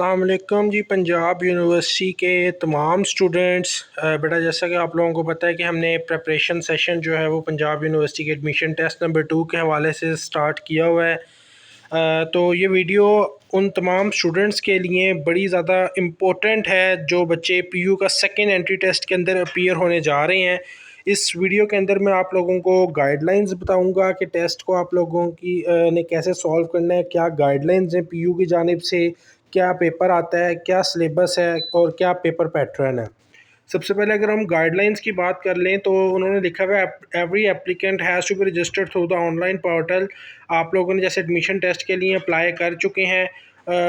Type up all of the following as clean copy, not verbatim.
अस्सलाम वालेकुम जी। पंजाब यूनिवर्सिटी के तमाम स्टूडेंट्स, बेटा जैसा कि आप लोगों को पता है कि हमने प्रिपरेशन सेशन जो है वो पंजाब यूनिवर्सिटी के एडमिशन टेस्ट नंबर 2 के हवाले से स्टार्ट किया हुआ है। तो ये वीडियो उन तमाम स्टूडेंट्स के लिए बड़ी ज़्यादा इम्पोर्टेंट है जो बच्चे पीयू का सेकेंड एंट्री टेस्ट के अंदर अपीयर होने जा रहे हैं। इस वीडियो के अंदर मैं आप लोगों को गाइडलाइंस बताऊंगा कि टेस्ट को आप लोगों की ने कैसे सॉल्व करना है, क्या गाइडलाइंस हैं पीयू की जानिब से, क्या पेपर आता है, क्या सिलेबस है और क्या पेपर पैटर्न है। सबसे पहले अगर हम गाइडलाइंस की बात कर लें तो उन्होंने लिखा हुआ है every applicant has to be registered through the online portal. आप लोगों ने जैसे एडमिशन टेस्ट के लिए अप्लाई कर चुके हैं,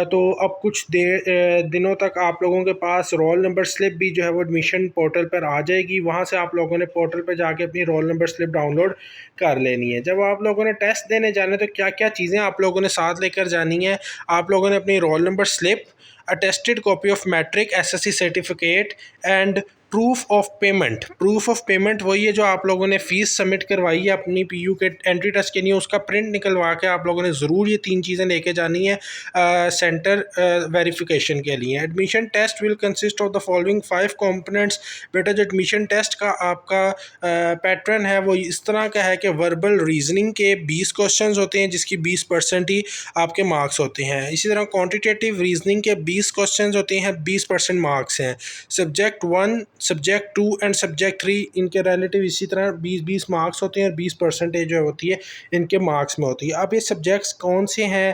तो अब कुछ दिनों तक आप लोगों के पास रोल नंबर स्लिप भी जो है वो एडमिशन पोर्टल पर आ जाएगी। वहाँ से आप लोगों ने पोर्टल पर जाके अपनी रोल नंबर स्लिप डाउनलोड कर लेनी है। जब आप लोगों ने टेस्ट देने जाने तो क्या क्या चीज़ें आप लोगों ने साथ लेकर जानी है। आप लोगों ने अपनी roll number slip, attested copy of matric SSC certificate and proof of payment वही है जो आप लोगों ने फ़ीस सबमिट करवाई है अपनी पीयू के एंट्री टेस्ट के लिए, उसका प्रिंट निकलवा के आप लोगों ने ज़रूर ये 3 चीज़ें लेके जानी है सेंटर वेरिफिकेशन के लिए। Admission test will consist of the following 5 components. बेटा जो एडमिशन टेस्ट का आपका पैटर्न है वो इस तरह का है कि वर्बल रीजनिंग के 20 क्वेश्चंस होते हैं जिसकी 20% ही आपके मार्क्स होते हैं। इसी तरह क्वान्टिटेटिव रीजनिंग के 20 क्वेश्चंस होते हैं, 20% मार्क्स हैं। सब्जेक्ट 1, सब्जेक्ट 2 एंड सब्जेक्ट 3 इनके रिलेटिव इसी तरह 20-20 मार्क्स होते हैं और 20% जो होती है इनके मार्क्स में होती है। अब ये सब्जेक्ट्स कौन से हैं,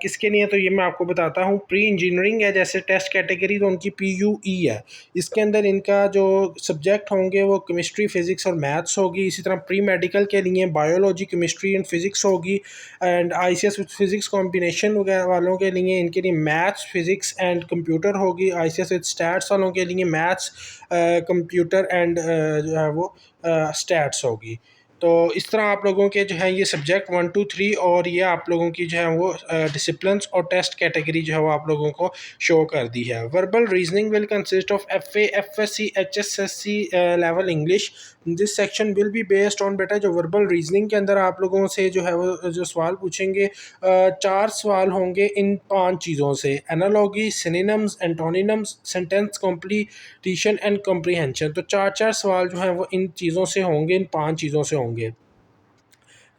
किसके लिए, तो ये मैं आपको बताता हूँ। प्री इंजीनियरिंग है जैसे टेस्ट कैटेगरी तो उनकी PUE है। इसके अंदर इनका जो सब्जेक्ट होंगे वो केमिस्ट्री, फिज़िक्स और मैथ्स होगी। इसी तरह प्री मेडिकल के लिए बायोलॉजी, केमिस्ट्री एंड फिज़िक्स होगी। And ICS with physics combination वगैरह वालों के लिए इनके लिए मैथ्स, फिज़िक्स एंड कंप्यूटर होगी। ICS विद स्टैट्स वालों के लिए मैथ्स, कंप्यूटर एंड जो है वो स्टैट्स होगी। तो इस तरह आप लोगों के जो है ये सब्जेक्ट 1, 2, 3 और ये आप लोगों की जो है वो डिसिप्लिन्स और टेस्ट कैटेगरी जो है वो आप लोगों को शो कर दी है। Verbal reasoning will consist of FA, FSC, HSSC level English. This section will be based on, बेटा जो वर्बल रीजनिंग के अंदर आप लोगों से जो है वो जो सवाल पूछेंगे, 4 सवाल होंगे इन 5 चीज़ों से: analogy, synonyms, antonyms, sentence completion and comprehension. तो 4-4 सवाल जो हैं वो इन चीज़ों से होंगे, इन 5 चीज़ों से होंगे।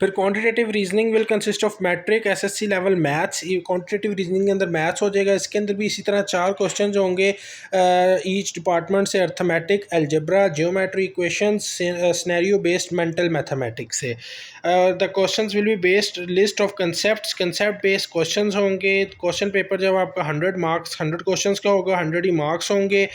फिर quantitative reasoning will consist of matric, SSC level maths. ये क्वांटिटेटिव रीजनिंग के अंदर मैथ्स हो जाएगा। इसके अंदर भी इसी तरह 4 क्वेश्चन होंगे ईच डिपार्टमेंट से: arithmetic, algebra, geometry, equations, scenario based mental mathematics से। The questions will be based list of concept based questions होंगे। क्वेश्चन पेपर जब आपका 100 मार्क्स 100 क्वेश्चंस का होगा, 100 ही मार्क्स होंगे।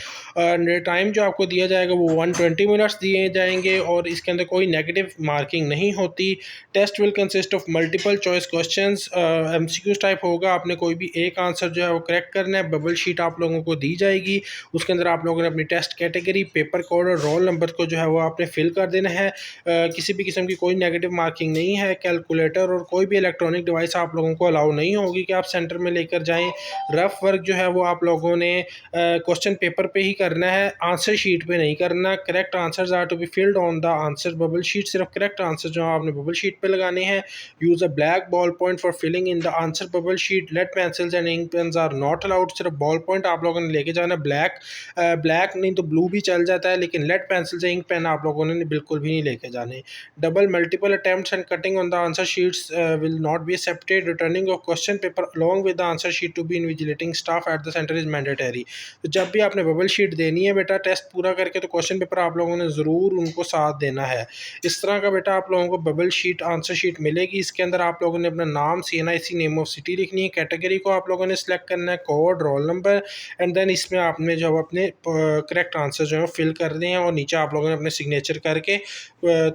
टाइम जो आपको दिया जाएगा वो 120 मिनट्स दिए जाएंगे और इसके अंदर कोई नेगेटिव मार्किंग नहीं होती। Test will consist of multiple choice questions, MCQs type होगा। आपने कोई भी एक आंसर जो है वो करेक्ट करना है। बबल शीट आप लोगों को दी जाएगी, उसके अंदर आप लोगों ने अपनी टेस्ट कैटेगरी, पेपर कोड और रोल नंबर को जो है वो आपने फिल कर देना है। किसी भी किस्म की कोई नेगेटिव मार्किंग नहीं है। कैलकुलेटर और कोई भी इलेक्ट्रॉनिक डिवाइस आप लोगों को अलाउ नहीं होगी कि आप सेंटर में लेकर जाएँ। रफ वर्क जो है वो आप लोगों ने क्वेश्चन पेपर पे ही करना है, आंसर शीट पे नहीं करना। Correct answers are to be filled on the answer bubble sheet. सिर्फ करेक्ट आंसर जो आपने बबल शीट पे लगाने हैं। Use a black ball point for filling in the answer bubble sheet. Lead pencils and ink pens are not allowed. सिर्फ ball point आप लोगों ने लेके जाना। ब्लैक नहीं तो ब्लू भी चल जाता है, लेकिन लेड पेंसिल से इंक पेन आप लोगों ने बिल्कुल भी नहीं लेके जाने। Double multiple attempts and cutting on the answer sheets will not be accepted. Returning of question paper along with the answer sheet to be invigilating staff at the centre is mandatory. तो जब भी आपने bubble sheet देनी है बेटा test पूरा करके, तो क्वेश्चन पेपर आप लोगों ने ज़रूर उनको साथ देना है। इस तरह का बेटा आप लोगों को बबल शीट, आंसर शीट मिलेगी। इसके अंदर आप लोगों ने अपना नाम, CNIC, नेम ऑफ सिटी लिखनी है। कैटेगरी को आप लोगों ने सिलेक्ट करना है, code, roll number and then इसमें आपने जो अपने करेक्ट आंसर जो है फिल कर दें हैं और नीचे आप लोगों ने अपने सिग्नेचर करके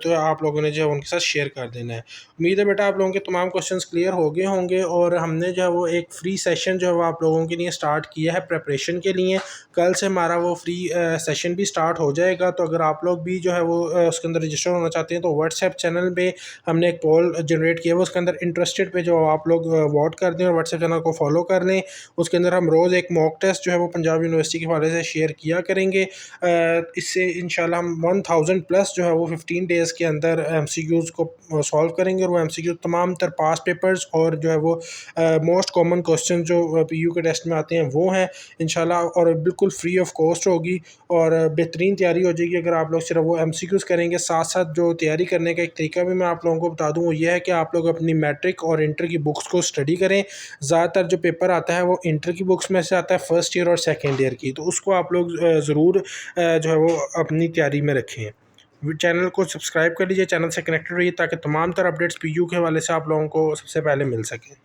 तो आप लोगों ने जो है उनके साथ शेयर कर देना है। उम्मीद है बेटा आप लोगों के तमाम क्वेश्चंस क्लियर हो गए होंगे और हमने जो है वो एक फ्री सेशन जो है वो आप लोगों के लिए स्टार्ट किया है प्रेपरेशन के लिए। कल से हमारा वो फ्री सेशन भी स्टार्ट हो जाएगा। तो अगर आप लोग भी जो है वो उसके अंदर रजिस्टर होना चाहते हैं तो व्हाट्सएप चैनल पे हमने हमने एक पोल जनरेट किया हुआ, उसके अंदर इंटरेस्टेड पे जो आप लोग वोट कर दें और व्हाट्सएप चैनल को फॉलो कर लें। उसके अंदर हम रोज़ एक मॉक टेस्ट जो है वो पंजाब यूनिवर्सिटी के हवाले से शेयर किया करेंगे। इससे इंशाल्लाह हम 1000 प्लस जो है वो 15 डेज़ के अंदर MCQs को सॉल्व करेंगे, और वो MCQ तमाम तर पास पेपर्स और जो है वो मोस्ट कॉमन क्वेश्चन जो PU के टेस्ट में आते हैं वो हैं इंशाल्लाह, और बिल्कुल फ्री ऑफ कॉस्ट होगी और बेहतरीन तैयारी हो जाएगी अगर आप लोग सिर्फ वो MCQs करेंगे। साथ साथ जो तैयारी करने का एक तरीका भी मैं आप लोगों को बता दूं, वो ये है कि आप लोग अपनी मैट्रिक और इंटर की बुक्स को स्टडी करें। ज़्यादातर जो पेपर आता है वो इंटर की बुक्स में से आता है, फर्स्ट ईयर और सेकेंड ईयर की, तो उसको आप लोग ज़रूर जो है वो अपनी तैयारी में रखें। चैनल को सब्सक्राइब कर लीजिए, चैनल से कनेक्टेड रहिए ताकि तमाम तरह अपडेट्स PU के हवाले से आप लोगों को सबसे पहले मिल सकें।